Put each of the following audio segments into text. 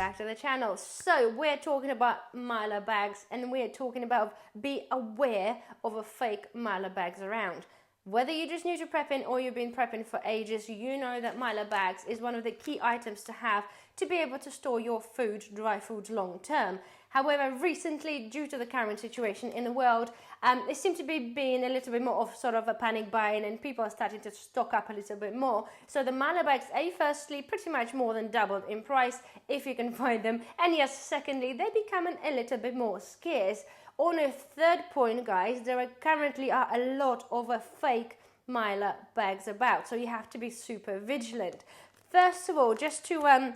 back to the channel. So we're talking about mylar bags, and we're talking about be aware of a fake mylar bags around. Whether you're just new to prepping or you've been prepping for ages, you know that mylar bags is one of the key items to have to be able to store your food, dry foods, long term. However, recently, due to the current situation in the world, it seems to be being a little bit more of sort of a panic buying, and people are starting to stock up a little bit more. So the mylar bags, firstly, pretty much more than doubled in price if you can find them. And yes, secondly, they're becoming a little bit more scarce. On a third point, guys, there currently are a lot of fake mylar bags about, so you have to be super vigilant. First of all, just to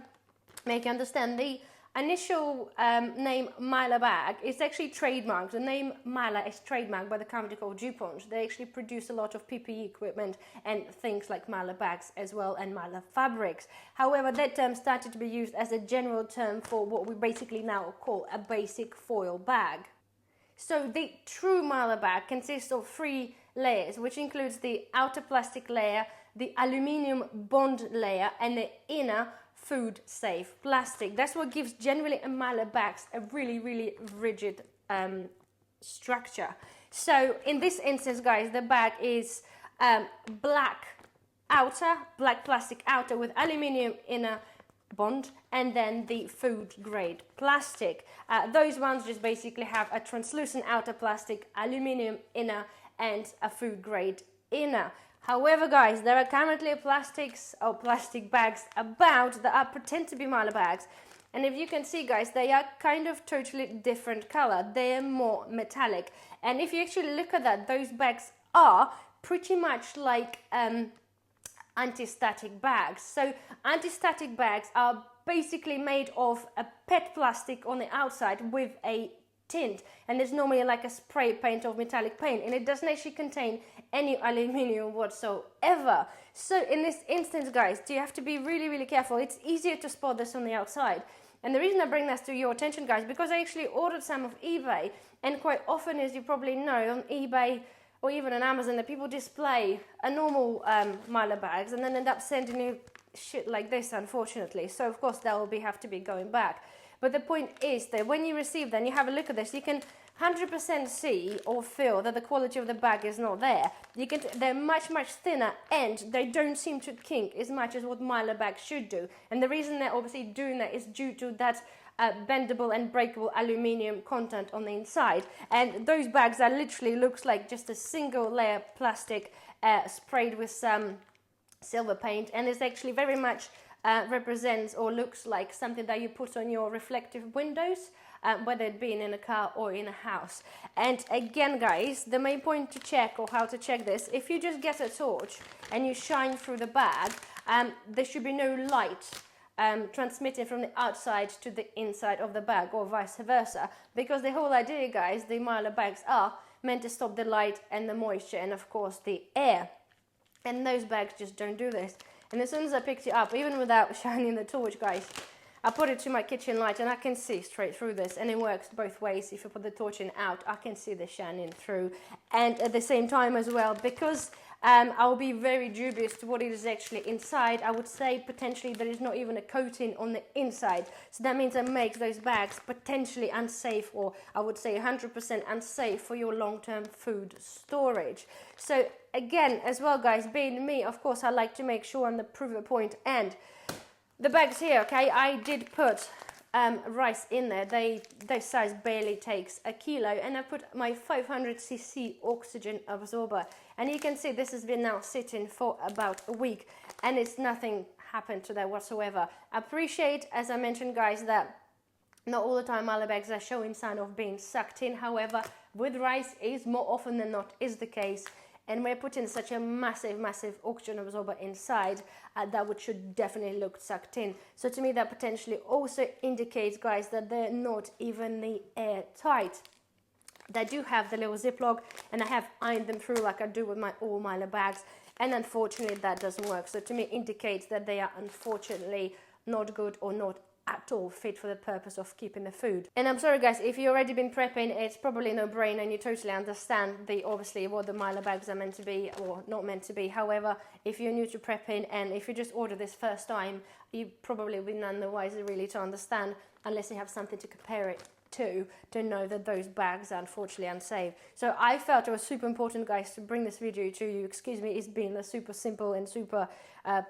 make you understand, the initial name mylar bag is actually trademarked. The name mylar is trademarked by the company called DuPont. They actually produce a lot of PPE equipment and things like mylar bags as well, and mylar fabrics. However, that term started to be used as a general term for what we basically now call a basic foil bag. So the true mylar bag consists of 3 layers, which includes the outer plastic layer, the aluminium bond layer, and the inner food safe plastic. That's what gives generally a mylar bags a really rigid structure. So in this instance, guys, the bag is black plastic outer with aluminium inner bond, and then the food grade plastic. Those ones just basically have a translucent outer plastic, aluminium inner, and a food grade inner. However, guys, there are currently plastics or plastic bags about that are pretend to be mylar bags, and if you can see, guys, they are kind of totally different color. They are more metallic, and if you actually look at that, those bags are pretty much like anti-static bags. So anti-static bags are basically made of a PET plastic on the outside with a tint, and there's normally like a spray paint of metallic paint, and it doesn't actually contain any aluminium whatsoever. So in this instance, guys, you have to be really careful. It's easier to spot this on the outside, and the reason I bring this to your attention, guys, because I actually ordered some of eBay, and quite often, as you probably know, on eBay or even on Amazon, that people display a normal mylar bags and then end up sending you shit like this, unfortunately. So of course that will have to be going back. But the point is that when you receive them, you have a look at this, you can 100% see or feel that the quality of the bag is not there. They're much thinner, and they don't seem to kink as much as what mylar bags should do. And the reason they're obviously doing that is due to that bendable and breakable aluminium content on the inside. And those bags are literally looks like just a single layer plastic sprayed with some silver paint, and it's actually very much represents or looks like something that you put on your reflective windows, whether it be in a car or in a house. And again, guys, the main point to check, or how to check this, if you just get a torch and you shine through the bag, there should be no light transmitting from the outside to the inside of the bag, or vice versa, because the whole idea, guys, the mylar bags are meant to stop the light and the moisture and of course the air, and those bags just don't do this. And as soon as I picked it up, even without shining the torch, guys, I put it to my kitchen light and I can see straight through this, and it works both ways. If you put the torch in out, I can see the shining through, and at the same time as well, because I'll be very dubious to what it is actually inside. I would say potentially there is not even a coating on the inside, so that means it makes those bags potentially unsafe, or I would say 100% unsafe for your long-term food storage. So again, as well, guys, being me, of course, I like to make sure I'm the proof point. And the bags here, okay, I did put rice in there. Their size barely takes a kilo, and I put my 500cc oxygen absorber, and you can see this has been now sitting for about a week, and it's nothing happened to that whatsoever. I appreciate, as I mentioned, guys, that not all the time mylar bags are showing sign of being sucked in. However, with rice is more often than not is the case, and we're putting such a massive oxygen absorber inside, that should definitely look sucked in. So to me, that potentially also indicates, guys, that they're not evenly airtight. They do have the little ziplock, and I have ironed them through like I do with all mylar bags, and unfortunately that doesn't work. So to me, indicates that they are unfortunately not good, or not at all fit for the purpose of keeping the food. And I'm sorry guys, if you've already been prepping, it's probably no brainer and you totally understand obviously what the Mylar bags are meant to be or not meant to be. However, if you're new to prepping and if you just order this first time, you probably will be none the wiser really to understand, unless you have something to compare it to know that those bags are unfortunately unsafe. So I felt it was super important, guys, to bring this video to you. Excuse me, it's been a super simple and super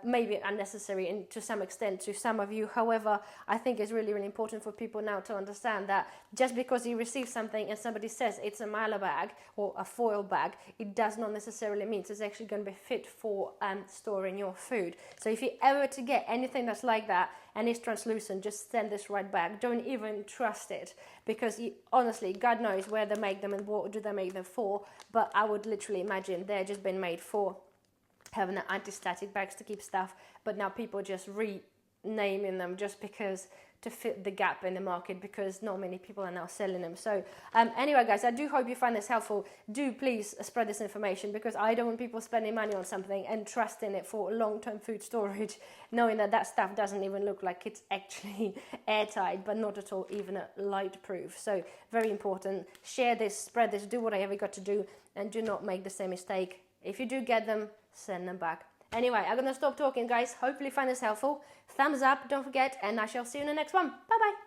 maybe unnecessary and to some extent to some of you. However, I think it's really, really important for people now to understand that just because you receive something and somebody says it's a Mylar bag or a foil bag, it does not necessarily mean it's actually going to be fit for storing your food. So if you ever to get anything that's like that and it's translucent, just send this right back. Don't even trust it, because honestly, God knows where they make them and what do they make them for, but I would literally imagine they're just been made for having the anti-static bags to keep stuff, but now people just renaming them just because to fit the gap in the market, because not many people are now selling them. So anyway guys, I do hope you find this helpful. Do please spread this information, because I don't want people spending money on something and trusting it for long-term food storage, knowing that that stuff doesn't even look like it's actually airtight, but not at all even light proof. So very important. Share this, spread this, do whatever you got to do, and do not make the same mistake. If you do get them, send them back. Anyway, I'm gonna stop talking, guys. Hopefully you find this helpful. Thumbs up, don't forget, and I shall see you in the next one. Bye bye.